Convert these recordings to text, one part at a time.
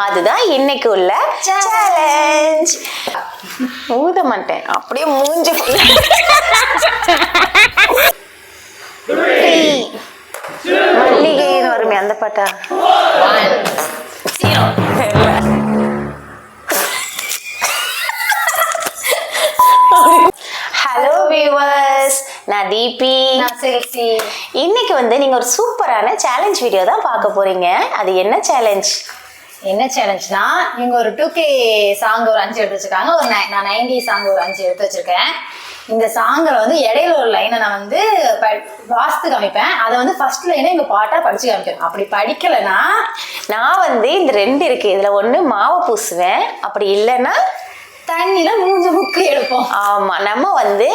அதுதான் இன்னைக்கு உள்ள சேலஞ்ச். ஊத மாட்டேன், அப்படியே மூஞ்சி மல்லிகைன்னு வருமே அந்த பாட்டா? ஹலோ வியூவர்ஸ், நான் தீபி. நான் செல்சி. இன்னைக்கு வந்து நீங்க ஒரு சூப்பரான சேலஞ்ச் வீடியோ தான் பார்க்க போறீங்க. அது என்ன சேலஞ்ச்? என்ன சேலஞ்ச்னா, இவங்க ஒரு 2K சாங் ஒரு 5 எடுத்து வச்சிருக்காங்க. நான் 90 சாங் ஒரு 5 எடுத்து வச்சிருக்கேன். இந்த சாங்கில் வந்து இடையில ஒரு லைனை நான் வந்து வாசித்து காமிப்பேன். அதை வந்து ஃபர்ஸ்ட் லைனை இவங்க பாட்டா படிச்சு காமிப்பேன். அப்படி படிக்கலைன்னா நான் வந்து இந்த 2 இருக்கு, இதுல ஒண்ணு மாவை பூசுவேன், அப்படி இல்லைன்னா தண்ணியில மூஞ்ச முக்கு எடுப்போம். ஆமா, நம்ம வந்து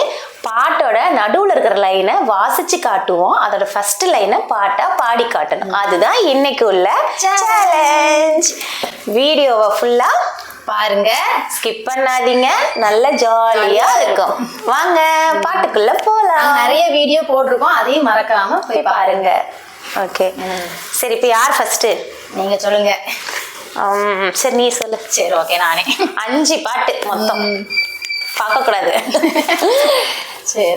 பாட்டோட நடுவுல இருக்கிற லைனை வாசிச்சு காட்டுவோம், அதோட ஃபர்ஸ்ட் லைனை பாட்டா பாடி காட்டணும். அதுதான் இன்னைக்கு உள்ள சேலஞ்ச். வீடியோவை ஃபுல்லா பாருங்க, ஸ்கிப் பண்ணாதீங்க, நல்ல ஜாலியா இருக்கும். வாங்க பாட்டுக்குள்ள போலாம். நிறைய வீடியோ போட்டிருக்கோம், அதையும் மறக்காம போய் பாருங்க. ஓகே, சரி, இப்போ யார் ஃபர்ஸ்ட்? நீங்க சொல்லுங்க. சரி, நீ சொல்லு. சரி, ஓகே. நானே 5 பாட்டு மொத்தம், பார்க்க கூடாது. சரி,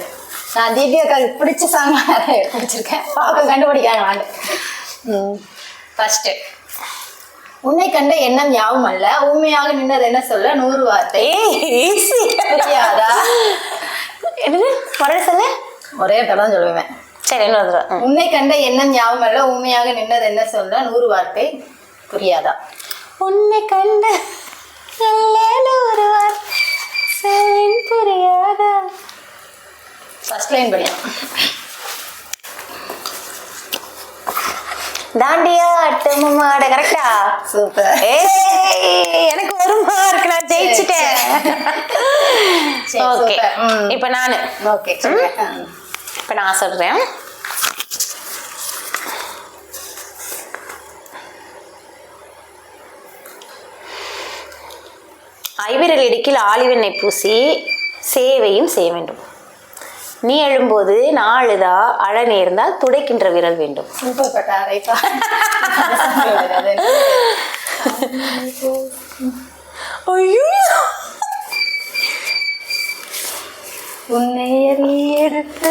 நான் தீபிகாவுக்கு பிடிச்ச சாங் பிடிச்சிருக்கேன், பார்க்க கண்டுபிடிக்காங்க. ஃபர்ஸ்ட், உன்னை கண்ட எண்ணம் யாவும் அல்ல, ஊமையாக நின்றது என்ன சொல்ல 100 வார்த்தை. தெரியாதா? என்னது மறுபடியும் சொல்லு. ஒரே தான் சொல்லுவேன். சரி, இன்னொரு. உன்னை கண்ட எண்ணம் யாவும் அல்ல, ஊமையாக நின்றது என்ன சொல்ல 100 வார்த்தை. புரியாதா? உன்னை கண்ட 100 வார்த்தை புரியாதா? ஃபர்ஸ்ட் லைன் படியா? தாண்டியா அட்டமும் ஆட. கரெக்டா? சூப்பர். எனக்கு ஒரு மார்க், நான் ஜெயிச்சிட்டேன். ஓகே, இப்ப நானு. ஓகே, இப்ப நான் சொல்றேன். ஐவிரல் இடுக்கில் ஆலிவெண்ணெய் பூசி சேவையும் செய்ய வேண்டும். நீ எழும்போது நான் அழுதா அழ நேர்ந்தால் துடைக்கின்ற விரல் வேண்டும். உன்னை எடுத்து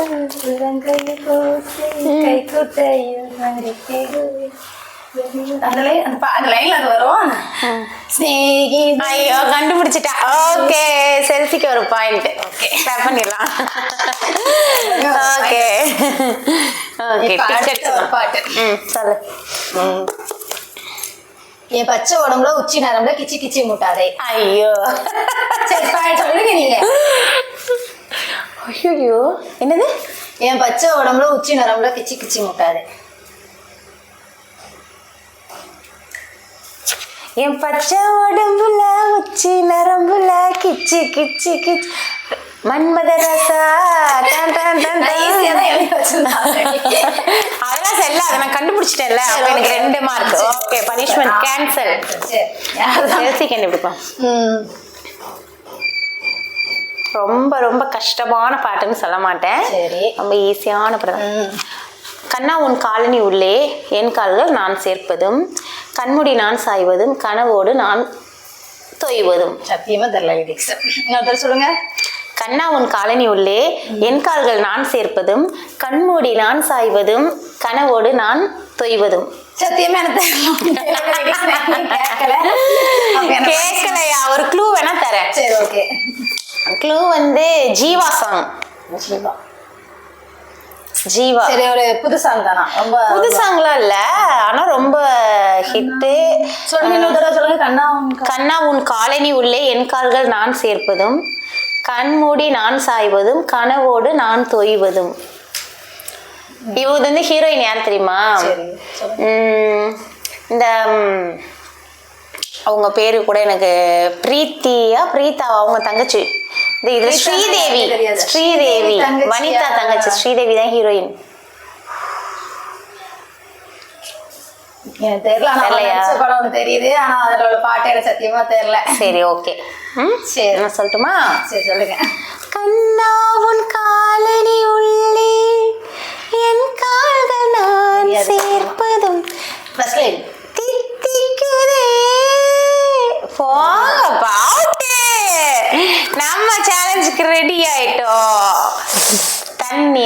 ஐயோ, கண்டுபிடிச்சிட்டா. ஓகே, செல்ஃபிக்கு ஒரு பாயிண்ட். ஓகே, ஸ்டார்ட் பண்ணிடலாம். ஓகே ஓகே, பாட்டு சொல்லு. என் பச்சை உடம்புல உச்சி நரம்புல கிச்சி கிச்சி முட்டாதே. ஐயோ, சொல்லுங்க நீங்க. ஐயோ, என்னது? என் பச்சை உடம்புல உச்சி நரம்புல கிச்சி கிச்சி முட்டாதே. என் பச்சை உடம்புல உச்சி நரம்புல கிச்சி கிச்சி கிச்சி மன்மத ரசா. அதெல்லாம் செல்ல, அதை நான் கண்டுபிடிச்சிட்டேன்ல, எனக்கு 2 மார்க். Okay, punishment cancel. கண்டுபிடிப்போம். ரொம்ப ரொம்ப கஷ்டமான பாட்டுன்னு சொல்ல மாட்டேன், ரொம்ப ஈஸியான படம். கண்ணா உன் காலனி உள்ளே என் கால்கள் நான் சேர்ப்பதும், கண்முடி நான் சாய்வதும், கனவோடு நான் தொய்வதும். சத்தியமா தெரியல, சொல்லுங்க. கண்ணா உன் காலனி உள்ளே என் கால்கள் நான் சேர்ப்பதும், கண்மூடி நான் சாய்வதும், கனவோடு நான் தொய்வதும். சத்தியமா கேட்கலையா? ஒரு க்ளூ வேணா தரேன். சரி, ஓகே. க்ளூ வந்து ஜீவா சாங். ஜீவா. சரி, ஒரு புது சாங் தானா? ரொம்ப புது சாங்லாம் இல்ல, ஆனா ரொம்ப ஹிட்டு. சொல்லுங்க. கண்ணா உன் காலனி உள்ளே என் கால்கள் நான் சேர்ப்பதும், கண்மூடி நான் சாய்வதும், கனவோடு நான் தொய்வதும். இவங்க வந்து ஹீரோயின் யார் தெரியுமா? இந்த அவங்க பேரு கூட எனக்கு பிரீத்தா, அவங்க தங்கச்சி. இதுல ஸ்ரீதேவி வனிதா தங்கச்சி. ஸ்ரீதேவி தான் ஹீரோயின். எனக்கு தெரியல, தெரியுது, ஆனா அதோட பாட்டு எனக்கு சத்தியமா தெரியல. சரி, ஓகே. சரி, நான் சொல்லட்டுமா? சரி, சொல்லுங்க. கண்ணா உன் காலனி உள்ளே என் கால்கள் நான் சேர்ப்பதும், ஃபர்ஸ்ட் லைன். தித்திக்குதே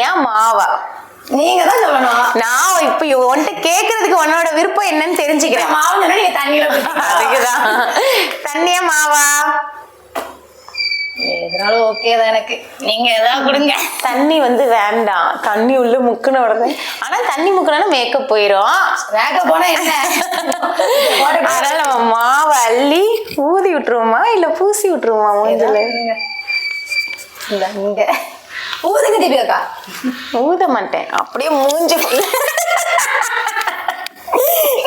தண்ணியா மாவா? நீங்க தான் சொல்லணும். நான் இப்ப உன்கிட்ட கேக்குறதுக்கு உன்னோட விருப்பம் என்னன்னு தெரிஞ்சுக்கிறேன். மாவு சொன்னா நீங்க தண்ணியில அதுக்குதான். தண்ணியா மாவா? எதனாலும் ஓகே தான் எனக்கு. நீங்க ஏதாவது கொடுங்க. தண்ணி வேண்டாம். தண்ணி உள்ள முக்குன உடனே. ஆனா தண்ணி முக்குனா மேக்கப் போயிரும். மேக்கப் போனா என்ன? அதனால நம்ம மாவை அள்ளி ஊதி விட்டுருவோமா இல்ல பூசி விட்டுருவோமா மூஞ்சில? இல்ல நீங்க ஊதுங்க தீபிகா. ஊத மாட்டேன், அப்படியே மூஞ்சி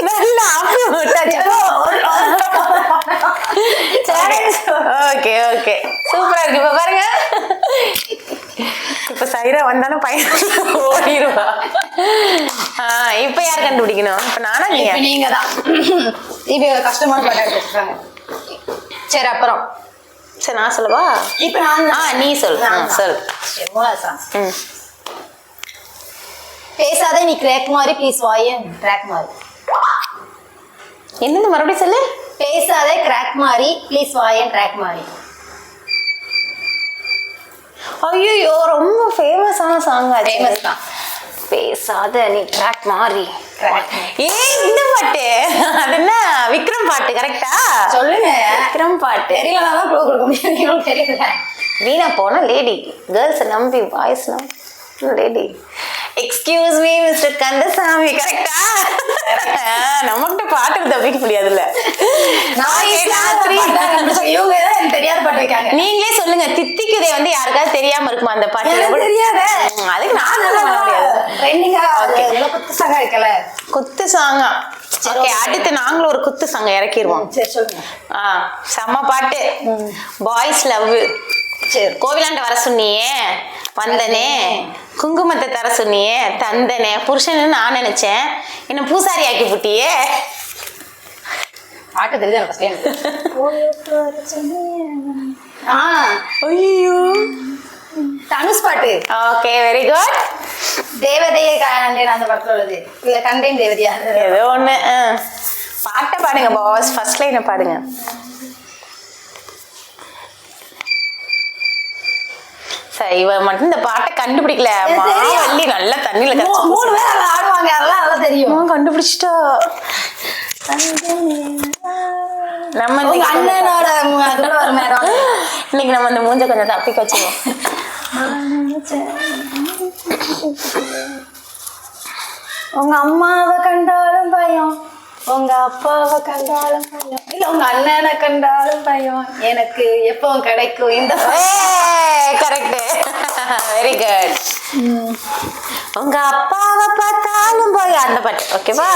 நல்லா ஓகே ஓகே சூப்பரா இருக்கு. இப்ப பாருங்க, இப்ப சைரா வந்தாலும் பையன் ஓடிடுவா. இப்ப யார் கண்டுபிடிக்கணும்? இப்ப நானா நீங்க? நீங்க தான். தீபிகா கஷ்டமான பாட்டு எடுத்துருக்காங்க. சரி அப்புறம் சரி நான் சொல்லவா? இப்ப நான் நீ சொல்லு. சொல்லு. பேசாதே நீ கிராக் மாதிரி ப்ளீஸ் வாயேன். கிராக் மாதிரி என்னது? மறுபடியும் சொல்லு. பேசாதே கிராக் மாதிரி ப்ளீஸ் வாயேன். ட்ராக் மாதிரி. ஐயோ ரொம்ப ஃபேமஸான சாங். ஃபேமஸ் தான். பேசாத நீ ட்ராக் மாறி. இந்த பாட்டு அது என்ன? விக்ரம் பாட்டு கரெக்டா? சொல்லுங்க. விக்ரம் பாட்டு தெரியலதான் ப்ளூ கொடுக்க முடியும். தெரியல. வீணா போன லேடி. கேர்ள்ஸ் நம்பி பாய்ஸ் நம்பி lady. Excuse me mister Kandasamy கரெக்டா? நம்மகிட்ட பாட்டுக்கு தப்பிக்க முடியாதுல்ல. தெரியாத பாட்டு வைக்காங்க. நீங்களே சொல்லுங்க. தித்திக்குதே யாருக்காவது தெரியாம இருக்குமா அந்த பாட்டு? தெரியாது. அதுக்கு நான் சொல்ல முடியாது. குத்து சாங்கா இருக்கல. குத்து சாங்கா? ஓகே, அடுத்து நாங்களும் ஒரு குத்து சாங்க இறக்கிடுவோம். சரி சொல்லுங்க. செம்ம பாட்டு. Boys love. சரி. கோவிலாண்ட வர சொன்னியே வந்தனே, குங்குமத்தை தர சொன்னியே தந்தனே, புருஷன்னு நான் நினைச்சேன், என்ன பூசாரி ஆக்கி புட்டியே. பாட்டு தெரியுது. ஐயோ தனுஷ் பாட்டு. Okay very good. தேவதையை கண்டேன் அந்த படத்துல உள்ளது. இல்ல கண்டேன் தேவதையா ஏதோ ஒண்ணு. பாட்டை பாடுங்க பாஸ். ஃபர்ஸ்ட் லைனை பாடுங்க. இவன் மட்டும் இந்த பாட்டை கண்டுபிடிக்கல. மாவள்ளி நல்லா தண்ணியில கரைச்சு 3 பேர் ஆடுவாங்க. அதெல்லாம் நல்லா தெரியும். கண்டுபிடிச்சிட்டா. நம்ம அண்ணனோட இன்னைக்கு நம்ம இந்த மூஞ்ச கொஞ்சம் தப்பிக்க வச்சுக்கோம். உங்க அம்மாவை கண்டாலும் பயம், உங்க அப்பாவை கண்டாலும் பயம், இல்ல உங்க அண்ணனை கண்டாலும் பயம், எனக்கு எப்போ கிடைக்கும் இந்த. கரெக்ட். Very good. உங்க அப்பாவை பார்த்தாலும் பயம் அந்த பாட்டு. ஓகேவா?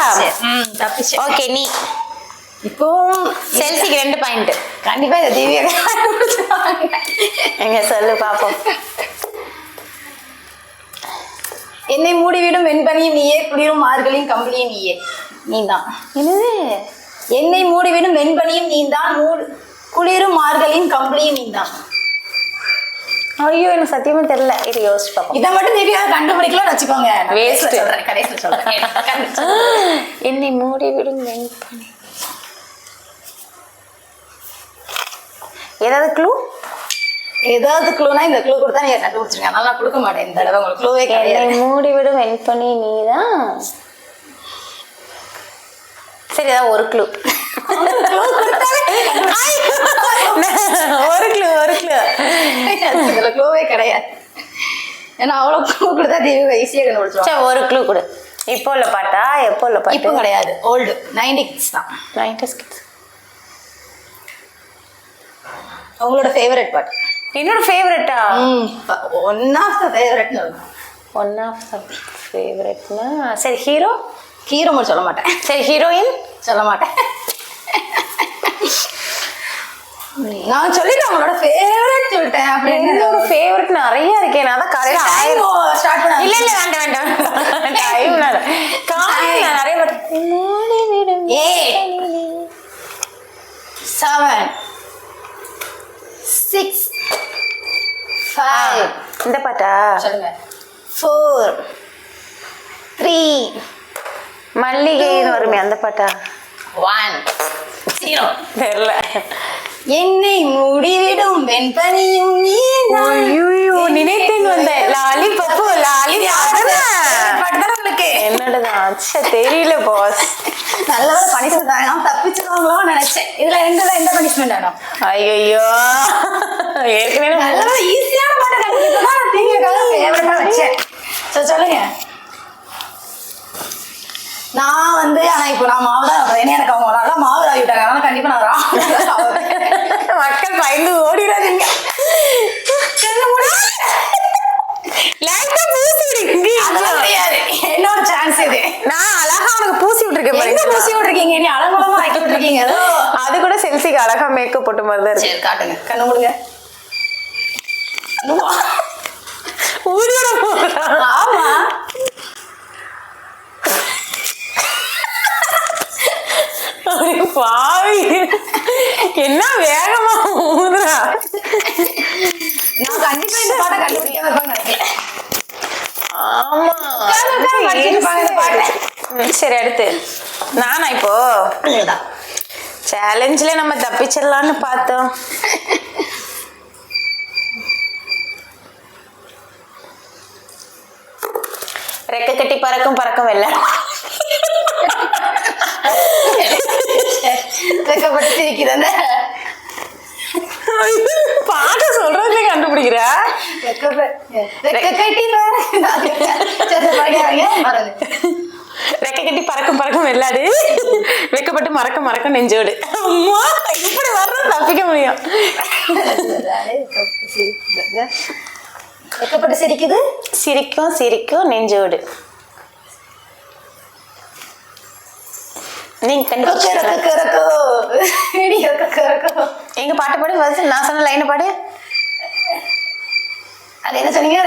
ஓகே நீ இப்போ செல்சிக்கு 2 பாயிண்ட். கண்டிப்பா இந்த திவ்யா எங்க சொல்லு பாப்போம். என்னை மூடிவிடும் வெண்பனியும் நீயே, குளிரும் மார்கழியும் கம்பளியும் நீயே. நீதான். என்னது? என்னை மூடிவிடும் வெண்பனியும் நீதான், குளிரும் மார்கழியும் கம்பளியும் நீதான். ஐயோ எனக்கு சத்தியமா தெரியல. இது யோசிச்சு பார்ப்போம். இதை மட்டும் திவ்யா கண்டுபிடிக்கலாம் வச்சுக்கோங்க. வேஸ்ட். கடைசியில் சொல்றேன். என்னை மூடிவிடும் வெண்பனி. ஏதாவது க்ளூ? ஏதாவது க்ளூனா இந்த க்ளூ கொடுத்தா நீங்க கண்டுபிடிச்சிருங்க. அதனால நான் கொடுக்க மாட்டேன் இந்த தடவை. உங்களுக்கு க்ளூவே கிடையாது. மூடிவிடும் வெண்பனி நீதான். சரி ஏதாவது ஒரு க்ளூ. ஒரு க்ளூ. இதுல க்ளூவே கிடையாது. ஏன்னா அவ்வளவு க்ளூ கொடுத்தா தேவி ஈஸியா கண்டுபிடிச்சிருவாங்க. ஒரு க்ளூ கொடு. இப்போ உள்ள பாட்டா? எப்போ உள்ள பாட்டு? இப்போ கிடையாது. ஓல்டு 90s தான். 90s kids. உங்களோட ஃபேவரட் பாட்டு? என்னோட ஃபேவரட்டா? One of the favourite. One of the ஃபேவரட்னா சரி ஹீரோ. ஹீரோ மட்டும் சொல்ல மாட்டேன். சரி ஹீரோயின் சொல்ல மாட்டேன். நான் சொல்லிட்டேன் உங்களோட ஃபேவரட் சொல்லிட்டேன். அப்படின்னு என்னோட ஃபேவரட் நிறைய இருக்கேன். நான் தான் கரெக்டா ஸ்டார்ட் பண்ண. இல்ல வேண்டாம். டைம் நான் நிறைய பாட்டு. மூடிவிடும் 7 6 5 இந்த பாட்டா? சொல்லுங்க. 4 3 மல்லிகைன்னு வருமே அந்த பாட்டா? 1 0 தெரியல. என்னை மூடிவிடும் வெண்பனியும் நீ ஐயோ நினைத்தேன் வந்த லாலிபப்பு உங்களுக்கு என்னோடதான் அச்சா தெரியல பாஸ். நல்ல பனிஷ்மெண்ட் நான் தப்பிச்சிருவாங்களோ நினைச்சேன். இதுல எந்த பனிஷ்மெண்ட் வேணும்? ஐயோ ஏற்கனவே நல்ல ஈஸியான பாட்டை கண்டுபிடிச்சா நான் தீங்கிறதுக்காக ஃபேவரட்டா வச்சேன். சரி சொல்லுங்க. நான் வந்து ஆனா இப்போ நான் மாவு தான் என்ன எனக்கு அவங்க நல்லா மாவு ஆகி விட்டாங்க. அதனால கண்டிப்பா நான் மக்கள் பயந்து ஓடிடாதீங்க. என்னோட சான்ஸ் இது. நான் அழகா உனக்கு பூசி விட்டுருக்கேன். பூசி விட்டுருக்கீங்க, நீ அலங்கோலமா ஆக்கி விட்டுருக்கீங்க. அது கூட செல்சிக்கு அழகா மேக்கப் போட்ட மாதிரி தான் இருக்கு. காட்டுங்க, கண்ணு மூடுங்க. ஆமா பாவி என்ன வேகமா ஊதுறா. நான் கண்டிப்பா இந்த பாட்டை கண்டுபிடிக்காம இருப்பாங்க நினைக்கல. ஆமா சரி அடுத்து நானா இப்போ சேலஞ்சில் நம்ம தப்பிச்சிடலான்னு பார்த்தோம். ரெக்க கட்டி பறக்கும் பறக்கும் வெள்ள வெக்கப்பட்டு பாட்டு சொல்றதே கண்டுபிடிக்கிற. ரெக்க கட்டி பறக்கும் பறக்கும் வெள்ளாடு வெக்கப்பட்டு மறக்க மறக்க நெஞ்சோடு. அம்மா இப்படி வர்றது தப்பிக்க முடியும். வெக்கப்பட்டு சிரிக்குது சிரிக்கும் சிரிக்கும் நெஞ்சோடு. நீங்க எங்க பாட்டு பாடு. நான் சொன்ன லைன் பாடு. அது என்ன சொன்னீங்க?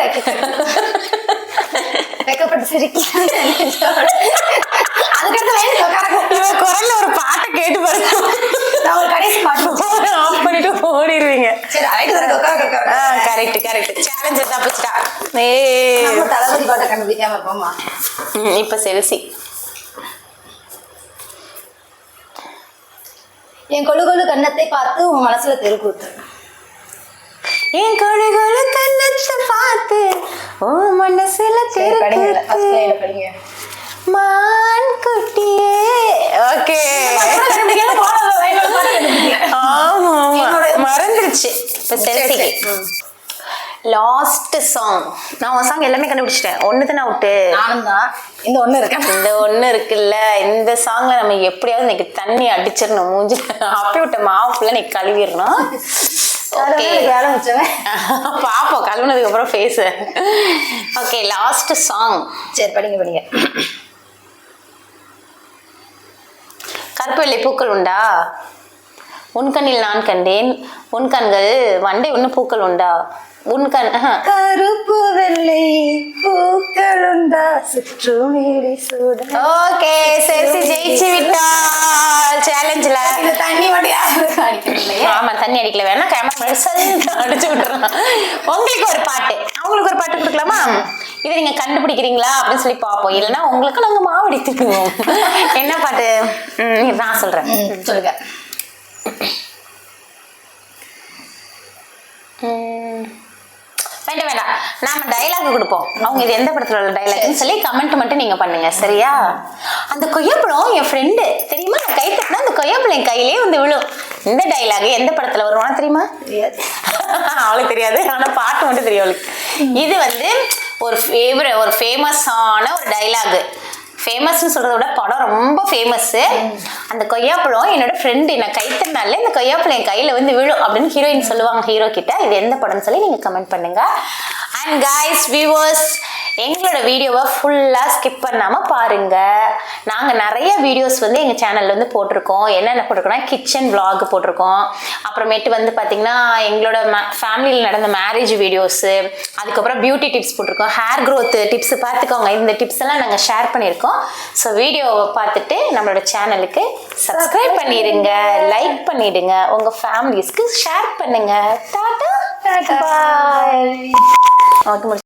வெக்கப்பட்டு சிரிக்க குரல்ல ஒரு பாட்டை கேட்டு பாருங்க. நான் ஒரு கடைசி பாட்டு ஆஃப் பண்ணிட்டு ஓடிடுவீங்க. கரெக்ட் கரெக்ட் சேலஞ்ச் தப்பிச்சிட்டா. தளபதி பாட்டை கண்டுபிடிக்காம இருப்போமா? இப்ப செல்சி. என் கொழு கொழு கண்ணத்தை பார்த்து உன் மனசுல தெருக்கூத்து. என் கொழு கொழு கண்ணத்தை பார்த்து உன் மனசுல தெருக்கூத்து. மான் குட்டியே. ஓகே ஆமா மறந்துருச்சு. இப்ப செல்சிக்கு லாஸ்ட் சாங். நான் உன் சாங் எல்லாமே கண்டுபிடிச்சிட்டேன். ஒண்ணுதான் நான் விட்டு. நானும் தான். இந்த ஒண்ணு இருக்கு. இந்த ஒண்ணு இருக்குல்ல, இந்த சாங்ல நம்ம எப்படியாவது இன்னைக்கு தண்ணி அடிச்சிடணும். மூஞ்சி அப்பி விட்ட மாவு ஃபுல்லா நீ கழுவிடணும். பாப்போம் கழுவுனதுக்கு அப்புறம் ஃபேஸ். Okay last song. சரி படிங்க. கருப்பு வெள்ளை பூக்கள் உண்டா? உன் கண்ணில் நான் கண்டேன். உன் கண்கள் வண்டை ஒண்ணு பூக்கள் உண்டா? உன் கண் கருப்பு வெள்ளை பூக்கள் உண்டா சுற்றுமேடி சூட. ஓகே செல்சி ஜெயிச்சு விட்டாள் சேலஞ்சில். தண்ணி மட்டும் ஆமா தண்ணி அடிக்கல, வேணா கேமரா மெடிசல் அடிச்சு விட்டுறலாம். உங்களுக்கு ஒரு பாட்டு அவங்களுக்கு ஒரு பாட்டு கொடுக்கலாமா? இதை நீங்க கண்டுபிடிக்கிறீங்களா அப்படின்னு சொல்லி பார்ப்போம். இல்லைன்னா உங்களுக்கு நாங்க மாவு அடித்துக்குவோம். என்ன பாட்டு? நான் சொல்றேன் சொல்லுங்க. வேண்டாம் நாம டைலாக் கொடுப்போம். அவங்க இது எந்த படத்துல உள்ள டைலாக்னு சொல்லி கமெண்ட் மட்டும் நீங்க பண்ணுங்க சரியா? அந்த கொய்யாப்பழம் என் ஃப்ரெண்டு தெரியுமா, நான் கை தட்டினா அந்த கொய்யாப்பழம் என் கையிலே வந்து விழும். இந்த டைலாக் எந்த படத்துல வருவானா தெரியுமா? அவளுக்கு தெரியாது, ஆனா பாட்டு மட்டும் தெரியும் அவளுக்கு. இது வந்து ஒரு ஃபேமஸான ஒரு டைலாக். ஃபேமஸ்ன்னு சொல்றத விட படம் ரொம்ப ஃபேமஸ். அந்த கொய்யாப்பழம் என்னோட ஃப்ரெண்டு நான் கைத்தனால இந்த கொய்யாப்பழம் என் கையில வந்து விழும் அப்படின்னு ஹீரோயின் சொல்லுவாங்க ஹீரோ கிட்ட. இது எந்த படம்னு சொல்லி நீங்க கமெண்ட் பண்ணுங்க. அண்ட் கைஸ் வியூவர்ஸ், எங்களோட வீடியோவை ஃபுல்லாக ஸ்கிப் பண்ணாமல் பாருங்கள். நாங்கள் நிறைய வீடியோஸ் வந்து எங்கள் சேனலில் வந்து போட்டிருக்கோம். என்னென்ன போட்டிருக்கோம்னா கிச்சன் vlog போட்டிருக்கோம். அப்புறமேட்டு வந்து பார்த்திங்கன்னா எங்களோட ஃபேமிலியில் நடந்த மேரேஜ் வீடியோஸு, அதுக்கப்புறம் பியூட்டி டிப்ஸ் போட்டிருக்கோம், ஹேர் க்ரோத் டிப்ஸ் பார்த்துக்கோங்க. இந்த டிப்ஸ் எல்லாம் நாங்கள் ஷேர் பண்ணியிருக்கோம். ஸோ வீடியோவை பார்த்துட்டு நம்மளோட சேனலுக்கு சப்ஸ்கிரைப் பண்ணிடுங்க, லைக் பண்ணிடுங்க, உங்கள் ஃபேமிலிஸ்க்கு ஷேர் பண்ணுங்கள். டாடா பாய். ஓகே.